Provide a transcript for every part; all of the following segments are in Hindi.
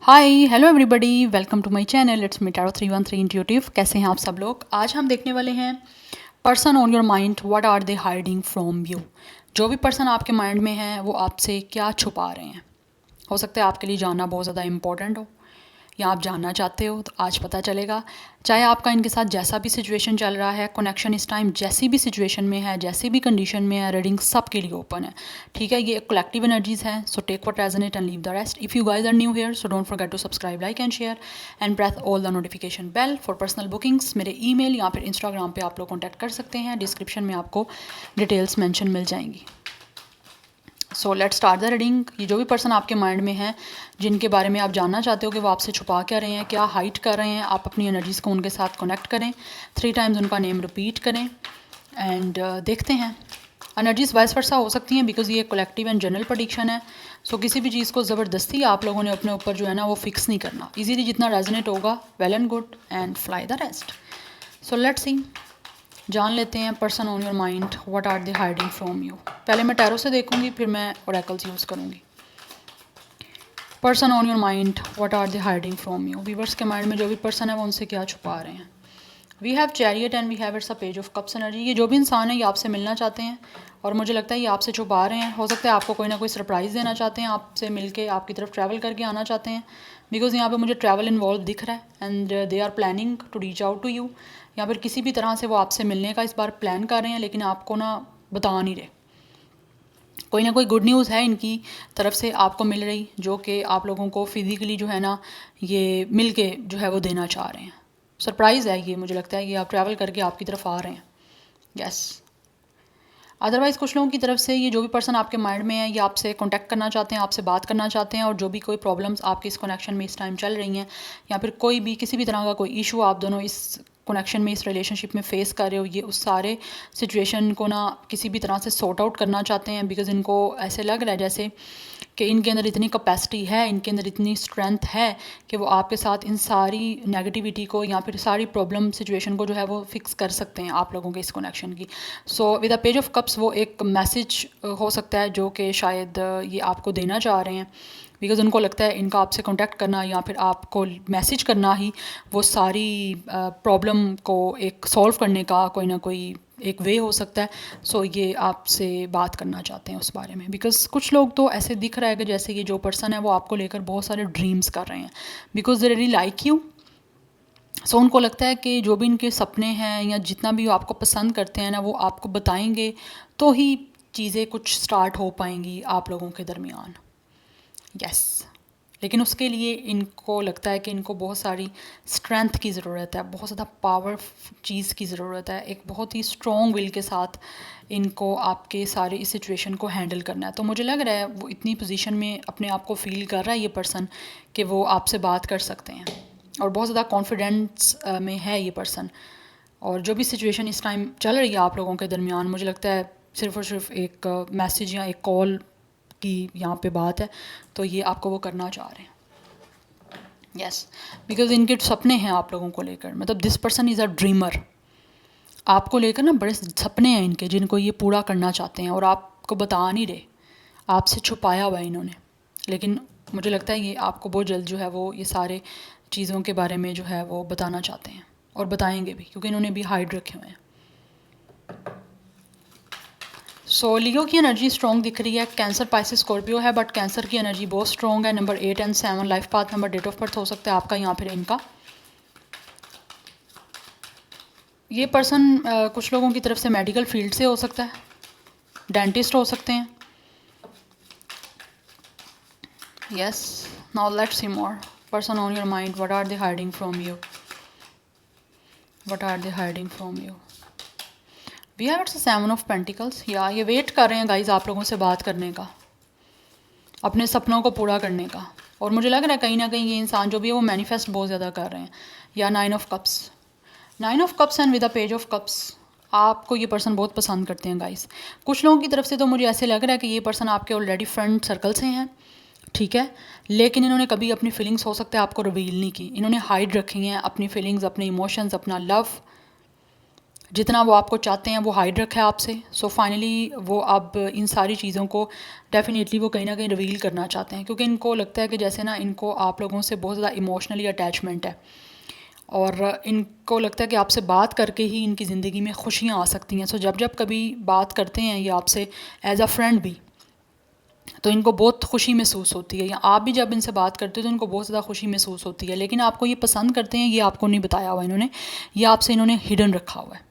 Hi hello everybody, welcome to my channel. It's me tarot 313 intuitive. कैसे हैं आप सब लोग? आज हम देखने वाले हैं person on your mind, what are they hiding from you. जो भी पर्सन आपके माइंड में है वो आपसे क्या छुपा रहे हैं। हो सकता है आपके लिए जानना बहुत ज़्यादा इंपॉर्टेंट हो या आप जानना चाहते हो, तो आज पता चलेगा। चाहे आपका इनके साथ जैसा भी सिचुएशन चल रहा है, कनेक्शन इस टाइम जैसी भी सिचुएशन में है, जैसी भी कंडीशन में है, रीडिंग सबके लिए ओपन है। ठीक है, ये कलेक्टिव एनर्जीज हैं, so take what resonate and leave the rest. If you guys are new here, so don't forget to subscribe, like and share and press all the notification bell for personal bookings. मेरे ईमेल या फिर इंस्टाग्राम पे आप लोग कॉन्टैक्ट कर सकते हैं। डिस्क्रिप्शन में आपको डिटेल्स मैंशन मिल जाएंगी। So let start the reading. ये जो भी पर्सन आपके माइंड में है, जिनके बारे में आप जानना चाहते हो कि वो आपसे छुपा क्या रहे हैं, क्या हाइड कर रहे हैं, आप अपनी एनर्जीज़ को उनके साथ कनेक्ट करें। 3 टाइम्स उनका नेम रिपीट करें एंड देखते हैं। एनर्जीज वाइस वर्सा हो सकती हैं बिकॉज ये कलेक्टिव एंड जनरल प्रेडिक्शन है। सो किसी भी चीज़ को ज़बरदस्ती आप लोगों ने अपने ऊपर जो है ना वो फिक्स नहीं करना। इजीली जितना रेजोनेट होगा well and good and fly the rest. So let's see, जान लेते हैं person on your mind, what are they hiding from you. पहले मैं टैरो से देखूंगी, फिर मैं ओरेकल्स यूज़ करूंगी। Person on your mind, what are they hiding from you. Viewers के माइंड में जो भी पर्सन है वो उनसे क्या छुपा रहे हैं। We have chariot and we have it's a page of cups energy. ये जो भी इंसान है ये आपसे मिलना चाहते हैं और मुझे लगता है ये आपसे छुपा रहे हैं। हो सकता है आपको कोई ना कोई सरप्राइज़ देना चाहते हैं, आपसे मिलके आपकी तरफ ट्रैवल करके आना चाहते हैं। बिकॉज यहाँ पे मुझे ट्रैवल इन्वॉल्व दिख रहा है and they are planning to reach out to you. या फिर किसी भी तरह से वो आपसे मिलने का इस बार प्लान कर रहे हैं, लेकिन आपको ना बता नहीं रहे। कोई ना कोई गुड न्यूज़ है इनकी तरफ से आपको मिल रही, जो कि आप लोगों को फिज़िकली जो है ना ये मिल के जो है वो देना चाह रहे हैं। सरप्राइज़ है ये, मुझे लगता है कि आप ट्रैवल करके आपकी तरफ आ रहे हैं। यस। अदरवाइज़ कुछ लोगों की तरफ से ये जो भी पर्सन आपके माइंड में है ये आपसे कांटेक्ट करना चाहते हैं, आपसे बात करना चाहते हैं। और जो भी कोई प्रॉब्लम्स आपके इस कनेक्शन में इस टाइम चल रही हैं, या फिर कोई भी किसी भी तरह का कोई इशू आप दोनों इस कनेक्शन में, इस रिलेशनशिप में फेस कर रहे हो, ये उस सारे सिचुएशन को ना किसी भी तरह से सॉर्ट आउट करना चाहते हैं। बिकॉज इनको ऐसे लग रहा है जैसे कि इनके अंदर इतनी कैपेसिटी है, इनके अंदर इतनी स्ट्रेंथ है कि वो आपके साथ इन सारी नेगेटिविटी को या फिर सारी प्रॉब्लम सिचुएशन को जो है वो फिक्स कर सकते हैं आप लोगों के इस कनेक्शन की। So with a page of cups वो एक मैसेज हो सकता है जो कि शायद ये आपको देना चाह रहे हैं। बिकॉज उनको लगता है इनका आपसे कांटेक्ट करना या फिर आपको मैसेज करना ही वो सारी प्रॉब्लम को एक सॉल्व करने का कोई ना कोई एक वे हो सकता है। सो ये आपसे बात करना चाहते हैं उस बारे में। बिकॉज कुछ लोग तो ऐसे दिख रहा है कि जैसे ये जो पर्सन है वो आपको लेकर बहुत सारे ड्रीम्स कर रहे हैं। Because they really like you. So उनको लगता है कि जो भी इनके सपने हैं या जितना भी वो आपको पसंद करते हैं ना, वो आपको बताएंगे तो ही चीज़ें कुछ स्टार्ट हो पाएंगी आप लोगों के दरमियान। यस। लेकिन उसके लिए इनको लगता है कि इनको बहुत सारी स्ट्रेंथ की ज़रूरत है, बहुत ज़्यादा पावर चीज़ की ज़रूरत है। एक बहुत ही स्ट्रॉन्ग विल के साथ इनको आपके सारे इस सिचुएशन को हैंडल करना है। तो मुझे लग रहा है वो इतनी पोजीशन में अपने आप को फील कर रहा है ये पर्सन कि वो आपसे बात कर सकते हैं और बहुत ज़्यादा कॉन्फिडेंस में है ये पर्सन। और जो भी सिचुएशन इस टाइम चल रही है आप लोगों के दरमियान, मुझे लगता है सिर्फ़ और सिर्फ एक मैसेज या एक कॉल की यहाँ पे बात है, तो ये आपको वो करना चाह रहे हैं। यस। बिकॉज इनके सपने हैं आप लोगों को लेकर, मतलब this person is a dreamer. आपको लेकर ना बड़े सपने हैं इनके जिनको ये पूरा करना चाहते हैं और आपको बता नहीं रहे, आपसे छुपाया हुआ है इन्होंने। लेकिन मुझे लगता है ये आपको बहुत जल्द जो है वो ये सारे चीज़ों के बारे में जो है वो बताना चाहते हैं और बताएंगे भी, क्योंकि इन्होंने भी हाइड रखे हुए हैं। सो लियो की एनर्जी स्ट्रॉन्ग दिख रही है। कैंसर, पाइसेस, स्कॉर्पियो है, बट कैंसर की एनर्जी बहुत स्ट्रॉन्ग है। Number 8 and 7 life path number, date of birth हो सकता है आपका, यहाँ फिर इनका। ये पर्सन कुछ लोगों की तरफ से मेडिकल फील्ड से हो सकता है, डेंटिस्ट हो सकते हैं। Yes. Now let's see more. Person on your mind, what are they hiding from you, what are they hiding from you. We have it's 7 of pentacles. या ये वेट कर रहे हैं गाइज आप लोगों से बात करने का, अपने सपनों को पूरा करने का। और मुझे लग रहा है कहीं ना कहीं ये इंसान जो भी है वो मैनिफेस्ट बहुत ज़्यादा कर रहे हैं। या 9 of cups, 9 of cups and with a page of cups. आपको ये पर्सन बहुत पसंद करते हैं गाइस। कुछ लोगों की तरफ से तो मुझे ऐसे लग रहा है कि ये पर्सन आपके ऑलरेडी फ्रेंड सर्कल से हैं, ठीक है, लेकिन इन्होंने कभी अपनी फीलिंग्स हो सकता है आपको रिवील नहीं की। इन्होंने हाइड रखी हैं अपनी फीलिंग्स, अपने इमोशंस, अपना लव। जितना वो आपको चाहते हैं वो हाइड रखा है आपसे। सो फाइनली वो अब इन सारी चीज़ों को डेफिनेटली वो कहीं ना कहीं रिवील करना चाहते हैं, क्योंकि इनको लगता है कि जैसे ना इनको आप लोगों से बहुत ज़्यादा इमोशनली अटैचमेंट है, और इनको लगता है कि आपसे बात करके ही इनकी ज़िंदगी में खुशियाँ आ सकती हैं। सो जब जब कभी बात करते हैं ये आपसे एज अ फ्रेंड भी, तो इनको बहुत खुशी महसूस होती है, या आप भी जब इनसे बात करते हो तो इनको बहुत ज़्यादा खुशी महसूस होती है। लेकिन आपको ये पसंद करते हैं, ये आपको नहीं बताया हुआ इन्होंने, ये आपसे इन्होंने हिडन रखा हुआ है।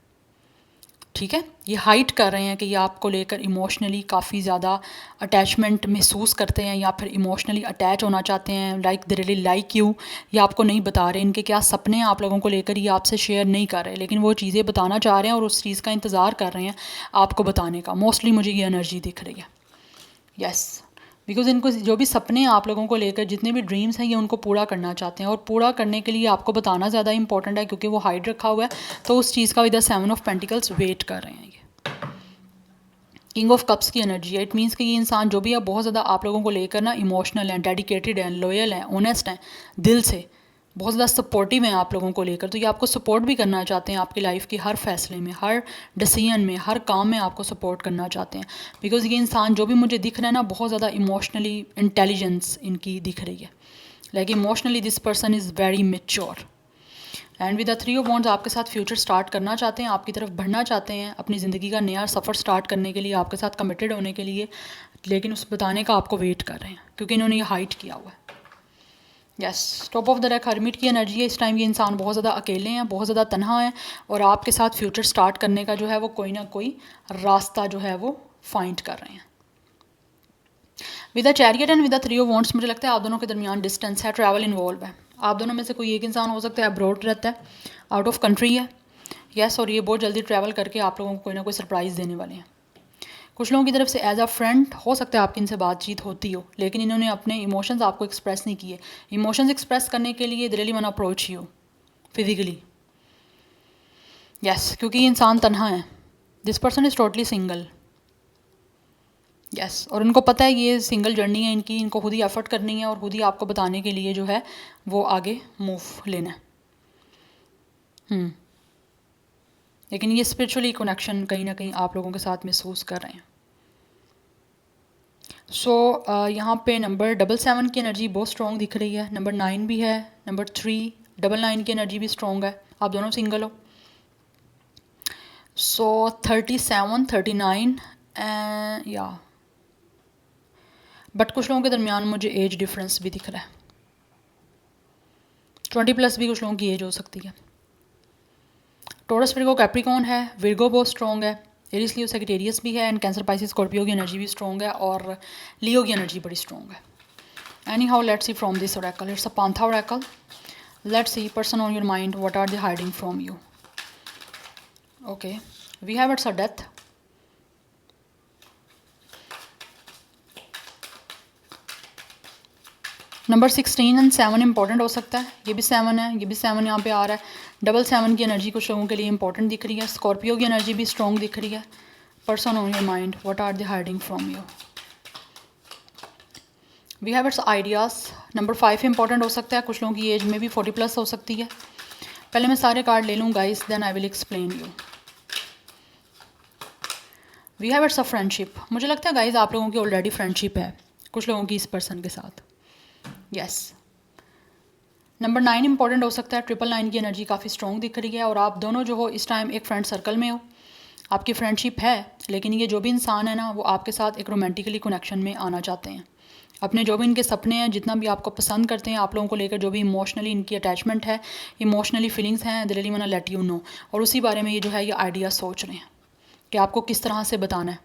ठीक है, ये हाइड कर रहे हैं कि ये आपको लेकर इमोशनली काफ़ी ज़्यादा अटैचमेंट महसूस करते हैं, या फिर इमोशनली अटैच होना चाहते हैं, like they really like you. ये आपको नहीं बता रहे इनके क्या सपने हैं आप लोगों को लेकर, ये आपसे शेयर नहीं कर रहे, लेकिन वो चीज़ें बताना चाह रहे हैं और उस चीज़ का इंतज़ार कर रहे हैं आपको बताने का। मोस्टली मुझे ये एनर्जी दिख रही है। यस, बिकॉज इनको जो भी सपने हैं आप लोगों को लेकर, जितने भी ड्रीम्स हैं, ये उनको पूरा करना चाहते हैं, और पूरा करने के लिए आपको बताना ज़्यादा इंपॉर्टेंट है, क्योंकि वो हाइड रखा हुआ है। तो उस चीज़ का इधर 7 ऑफ पेंटिकल्स वेट कर रहे हैं। ये किंग ऑफ कप्स की एनर्जी है। इट मीन्स कि ये इंसान जो भी है बहुत ज़्यादा आप लोगों को लेकर ना इमोशनल हैं, डेडिकेटेड हैं, लॉयल हैं, ऑनेस्ट हैं, दिल से बहुत ज़्यादा सपोर्टिव हैं आप लोगों को लेकर। तो ये आपको सपोर्ट भी करना चाहते हैं, आपकी लाइफ की हर फैसले में, हर डिसीजन में, हर काम में आपको सपोर्ट करना चाहते हैं। बिकॉज ये इंसान जो भी मुझे दिख रहा है ना, बहुत ज़्यादा इमोशनली इंटेलिजेंस इनकी दिख रही है। Like emotionally this person is very mature. And with the 3 of wands आपके साथ फ्यूचर स्टार्ट करना चाहते हैं, आपकी तरफ बढ़ना चाहते हैं, अपनी ज़िंदगी का नया सफ़र स्टार्ट करने के लिए, आपके साथ कमिटेड होने के लिए, लेकिन उस बताने का आपको वेट कर रहे हैं, क्योंकि इन्होंने ये हाइड किया हुआ है। Yes, top of the deck hermit की एनर्जी है। इस टाइम ये इंसान बहुत ज़्यादा अकेले हैं, बहुत ज़्यादा तन्हा है, और आपके साथ फ्यूचर स्टार्ट करने का जो है वो कोई ना कोई रास्ता जो है वो फाइंड कर रहे हैं। With the chariot and with the 3 of wands मुझे लगता है आप दोनों के दरमियान डिस्टेंस है, ट्रैवल इन्वॉल्व है। आप दोनों में से कोई एक इंसान हो सकता है अब्रॉड रहता है, आउट ऑफ कंट्री है। यस, और ये बहुत जल्दी ट्रैवल करके आप लोगों को कोई ना कोई सरप्राइज़ देने वाले हैं। कुछ लोगों की तरफ से एज अ फ्रेंड हो सकता है आपकी इनसे बातचीत होती हो, लेकिन इन्होंने अपने इमोशंस आपको एक्सप्रेस नहीं किए। इमोशंस एक्सप्रेस करने के लिए दे really want approach you physically. Yes, क्योंकि ये इंसान तन्हा है। This person is totally single. Yes, और उनको पता है ये सिंगल जर्नी है इनकी, इनको खुद ही एफर्ट करनी है और खुद ही आपको बताने के लिए जो है वो आगे मूव लेना है। लेकिन ये स्पिरिचुअली कनेक्शन कहीं ना कहीं आप लोगों के साथ महसूस कर रहे हैं। सो यहाँ पे नंबर 7 की एनर्जी बहुत स्ट्रॉन्ग दिख रही है, नंबर 9 भी है, नंबर 3 9 की एनर्जी भी स्ट्रॉन्ग है। आप दोनों सिंगल हो। सो 37 39 या बट कुछ लोगों के दरमियान मुझे एज डिफरेंस भी दिख रहा है, 20+ भी कुछ लोगों की एज हो सकती है। टोरस विर्गो कैप्रिकॉन है, विर्गो बहुत स्ट्रॉन्ग है, एरिस लियो सेजिटेरियस भी है, एंड कैंसर पाइसिस स्कॉर्पियो की एनर्जी भी स्ट्रॉन्ग है, और लियो की एनर्जी बड़ी स्ट्रॉन्ग है। Anyhow let's see from this oracle, it's a पांथा oracle. Let's see person on your mind, what are they hiding from you. Okay, we have it's a death, number 16 and 7 important हो सकता है। ये भी 7 है, ये भी 7 यहाँ पे आ रहा है। 7 की एनर्जी कुछ लोगों के लिए इंपॉर्टेंट दिख रही है। स्कॉर्पियो की एनर्जी भी स्ट्रॉन्ग दिख रही है। Person on your mind, what are they hiding from you. We have it's ideas, number 5 important हो सकता है। कुछ लोगों की एज में भी 40+ हो सकती है। पहले मैं सारे कार्ड ले लूँ guys, then I will explain you. We have it's a friendship. मुझे लगता है गाइस आप लोगों की ऑलरेडी फ्रेंडशिप है कुछ लोगों की इस पर्सन के साथ। यस, नंबर 9 इंपॉर्टेंट हो सकता है। 999 की एनर्जी काफ़ी स्ट्रॉन्ग दिख रही है, और आप दोनों जो हो इस टाइम एक फ्रेंड सर्कल में हो, आपकी फ्रेंडशिप है, लेकिन ये जो भी इंसान है ना वो आपके साथ एक रोमांटिकली कनेक्शन में आना चाहते हैं। अपने जो भी इनके सपने हैं, जितना भी आपको पसंद करते हैं, आप लोगों को लेकर जो भी इमोशनली इनकी अटैचमेंट है, इमोशनली फीलिंग्स हैं, they really want to let you know, और उसी बारे में ये जो है ये आइडिया सोच रहे हैं कि आपको किस तरह से बताना है।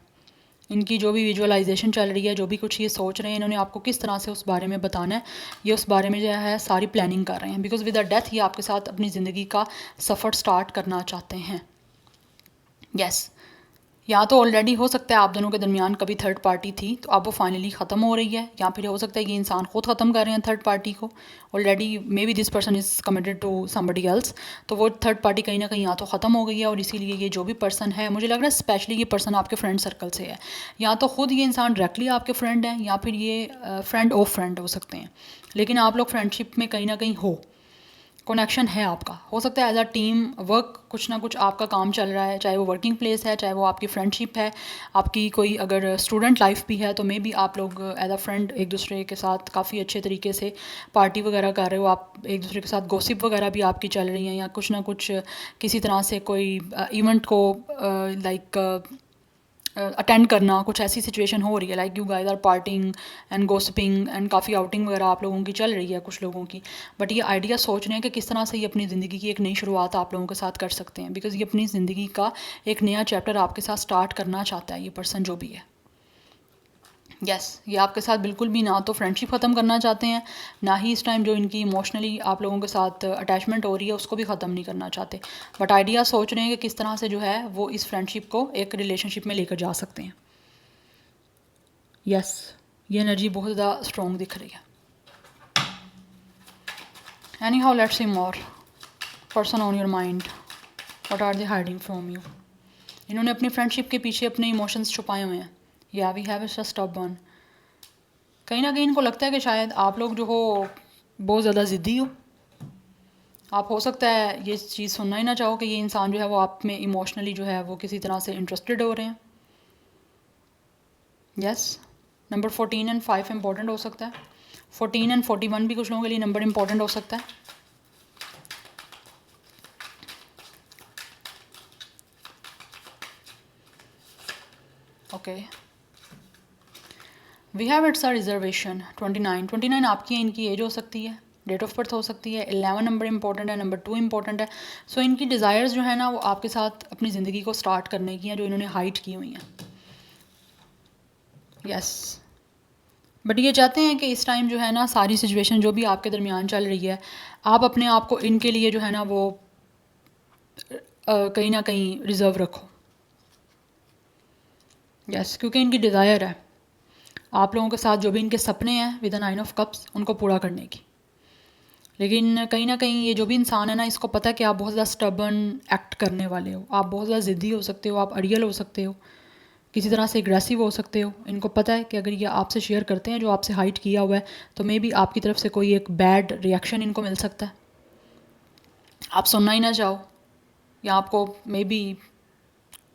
इनकी जो भी विजुअलाइजेशन चल रही है, जो भी कुछ ये सोच रहे हैं, इन्होंने आपको किस तरह से उस बारे में बताना है, ये उस बारे में जो है सारी प्लानिंग कर रहे हैं। बिकॉज विद द डेथ ये आपके साथ अपनी ज़िंदगी का सफ़र स्टार्ट करना चाहते हैं। यस, या तो ऑलरेडी हो सकता है आप दोनों के दरमियान कभी थर्ड पार्टी थी, तो अब वो फाइनली ख़त्म हो रही है, या फिर हो सकता है ये इंसान खुद ख़त्म कर रहे हैं थर्ड पार्टी को। Already maybe this person is committed to somebody else, तो वो थर्ड पार्टी कहीं ना कहीं या तो ख़त्म हो गई है, और इसीलिए ये जो भी पर्सन है, मुझे लग रहा है स्पेशली ये पर्सन आपके फ्रेंड सर्कल से है, या तो खुद ये इंसान डायरेक्टली आपके फ्रेंड हैं, या फिर ये फ्रेंड ऑफ फ्रेंड हो सकते हैं, लेकिन आप लोग फ्रेंडशिप में कहीं ना कहीं हो। कनेक्शन है आपका, हो सकता है एज अ टीम वर्क कुछ ना कुछ आपका काम चल रहा है, चाहे वो वर्किंग प्लेस है, चाहे वो आपकी फ्रेंडशिप है, आपकी कोई अगर स्टूडेंट लाइफ भी है, तो मे बी आप लोग एज अ फ्रेंड एक दूसरे के साथ काफ़ी अच्छे तरीके से पार्टी वगैरह कर रहे हो, आप एक दूसरे के साथ गॉसिप वगैरह भी आपकी चल रही हैं, या कुछ ना कुछ किसी तरह से कोई इवेंट को लाइक अटेंड करना, कुछ ऐसी सिचुएशन हो रही है, like you guys are partying and gossiping and काफ़ी आउटिंग वगैरह आप लोगों की चल रही है कुछ लोगों की। बट ये आइडिया सोच रहे हैं कि किस तरह से ये अपनी ज़िंदगी की एक नई शुरुआत आप लोगों के साथ कर सकते हैं, बिकॉज ये अपनी ज़िंदगी का एक नया चैप्टर आपके साथ स्टार्ट करना चाहता है ये पर्सन जो भी है। यस ये आपके साथ बिल्कुल भी ना तो फ्रेंडशिप ख़त्म करना चाहते हैं, ना ही इस टाइम जो इनकी इमोशनली आप लोगों के साथ अटैचमेंट हो रही है उसको भी ख़त्म नहीं करना चाहते, बट आइडिया सोच रहे हैं कि किस तरह से जो है वो इस फ्रेंडशिप को एक रिलेशनशिप में लेकर जा सकते हैं। यस ये एनर्जी बहुत ज़्यादा स्ट्रॉन्ग दिख रही है। Anyhow let's see more person on your mind, what are they hiding from you. इन्होंने अपनी फ्रेंडशिप के पीछे अपने इमोशंस छुपाए हुए हैं। या वी हैव अ स्टबर्न, कहीं ना कहीं इनको लगता है कि शायद आप लोग जो हो बहुत ज़्यादा ज़िद्दी हो। आप हो सकता है ये चीज़ सुनना ही ना चाहो कि ये इंसान जो है वो आप में इमोशनली जो है वो किसी तरह से इंटरेस्टेड हो रहे हैं। यस नंबर 14 एंड 5 इंपॉर्टेंट हो सकता है, 14 एंड 41 भी कुछ लोगों के लिए नंबर इंपॉर्टेंट हो सकता है। Okay we have it's a reservation 29 आपकी है, इनकी एज हो सकती है, डेट ऑफ बर्थ हो सकती है, 11 नंबर इंपॉर्टेंट है, नंबर 2 इंपॉर्टेंट है। सो इनकी डिज़ायर्स जो है ना वो आपके साथ अपनी ज़िंदगी को स्टार्ट करने की हैं, जो इन्होंने हाइड की हुई हैं। यस बट ये चाहते हैं कि इस टाइम जो है ना सारी सिचुएशन जो भी आपके दरमियान चल रही है, आप अपने आप को इनके लिए जो है ना वो कहीं ना कहीं रिज़र्व रखो। यस क्योंकि इनकी डिज़ायर है आप लोगों के साथ जो भी इनके सपने हैं विद द 9 ऑफ कप्स उनको पूरा करने की। लेकिन कहीं ना कहीं ये जो भी इंसान है ना इसको पता है कि आप बहुत ज़्यादा स्टबर्न एक्ट करने वाले हो, आप बहुत ज़्यादा ज़िद्दी हो सकते हो, आप अड़ियल हो सकते हो, किसी तरह से एग्रेसिव हो सकते हो। इनको पता है कि अगर ये आपसे शेयर करते हैं जो आपसे हाइड किया हुआ है तो मे बी आपकी तरफ से कोई एक बैड रिएक्शन इनको मिल सकता है, आप सुनना ही ना चाहो, या आपको मे बी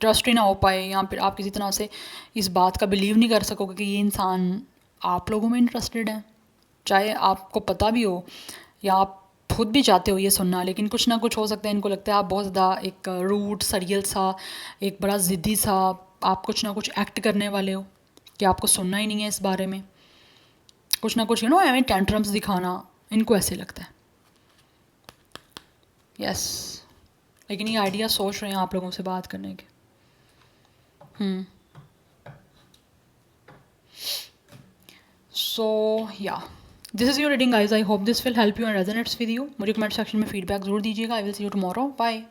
ट्रस्ट ही ना हो पाए, या फिर आप किसी तरह से इस बात का बिलीव नहीं कर सकोगे कि ये इंसान आप लोगों में इंटरेस्टेड है, चाहे आपको पता भी हो या आप खुद भी चाहते हो ये सुनना, लेकिन कुछ ना कुछ हो सकता है इनको लगता है आप बहुत ज़्यादा एक रूड सरियल सा, एक बड़ा ज़िद्दी सा, आप कुछ ना कुछ एक्ट करने वाले हो कि आपको सुनना ही नहीं है इस बारे में, कुछ ना कुछ यू नो एवं टेंट्रम्स दिखाना, इनको ऐसे लगता है। यस लेकिन ये आइडिया सोच रहे हैं आप लोगों से बात करने के। सो या this is your reading guys, I hope this will help you and resonates with you. मुझे कमेंट सेक्शन में फीडबैक जरूर दीजिएगा। I will see you tomorrow, bye.